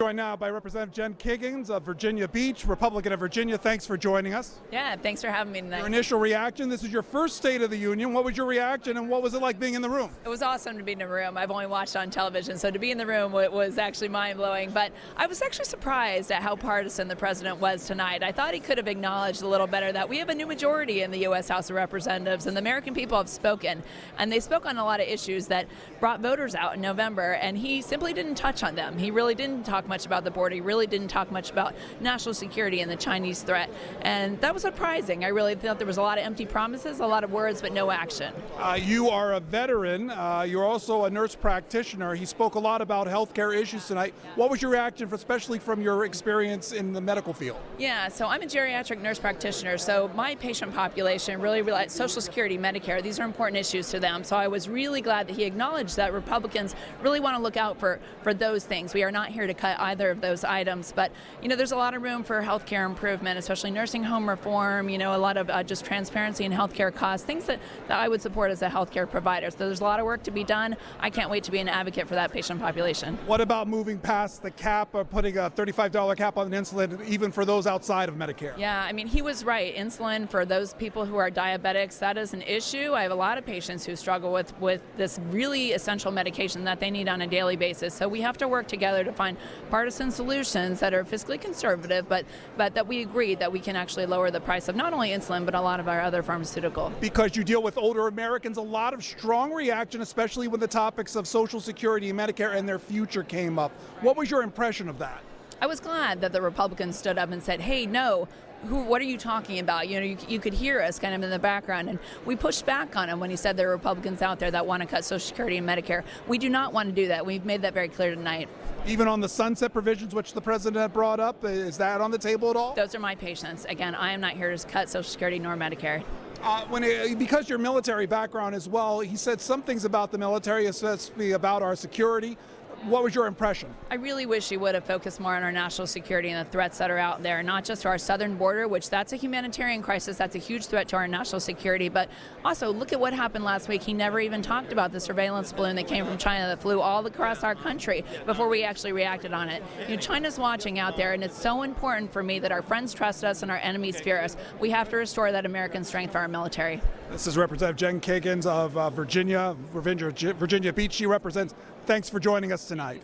Joined now by Representative Jen Kiggans of Virginia Beach, Republican of Virginia. Thanks for joining us. Yeah, thanks for having me tonight. Your initial reaction, this is your first State of the Union. What was your reaction and what was it like being in the room? It was awesome to be in the room. I've only watched on television, so to be in the room was actually mind-blowing. But I was actually surprised at how partisan the president was tonight. I thought he could have acknowledged a little better that we have a new majority in the U.S. House of Representatives, and the American people have spoken. And they spoke on a lot of issues that brought voters out in November, and he simply didn't touch on them. He really didn't talk much about the border. He really didn't talk much about national security and the Chinese threat. And that was surprising. I really thought there was a lot of empty promises, a lot of words, but no action. You are a veteran. You're also a nurse practitioner. He spoke a lot about healthcare issues tonight. What was your reaction, especially from your experience in the medical field? Yeah, so I'm a geriatric nurse practitioner, so my patient population really relies Social Security, Medicare. These are important issues to them. So I was really glad that he acknowledged that Republicans really want to look out for those things. We are not here to cut either of those items, but there's a lot of room for healthcare improvement, especially nursing home reform, a lot of just transparency in healthcare costs, things that I would support as a healthcare provider. So there's a lot of work to be done. I can't wait to be an advocate for that patient population. What about moving past the cap, or putting a $35 cap on insulin, even for those outside of Medicare? Yeah, I mean, he was right. Insulin for those people who are diabetics, that is an issue. I have a lot of patients who struggle with this really essential medication that they need on a daily basis. So we have to work together to find partisan solutions that are fiscally conservative, but that we agree that we can actually lower the price of not only insulin, but a lot of our other pharmaceutical. Because you deal with older Americans, a lot of strong reaction, especially when the topics of Social Security and Medicare and their future came up. What was your impression of that? I was glad that the Republicans stood up and said, hey, no, what are you talking about? You could hear us kind of in the background, and we pushed back on him when he said there are Republicans out there that want to cut Social Security and Medicare. We do not want to do that. We've made that very clear tonight. Even on the sunset provisions, which the president brought up, is that on the table at all? Those are my patients. Again, I am not here to cut Social Security nor Medicare. Because your military background as well, he said some things about the military, especially about our security. What was your impression? I really wish he would have focused more on our national security and the threats that are out there, not just to our southern border, which that's a humanitarian crisis, that's a huge threat to our national security, but also look at what happened last week. He never even talked about the surveillance balloon that came from China that flew all across our country before we actually reacted on it. China's watching out there, and it's so important for me that our friends trust us and our enemies fear us. We have to restore that American strength for our military. This is Representative Jen Kiggans of Virginia Beach. She represents. Thanks for joining us tonight.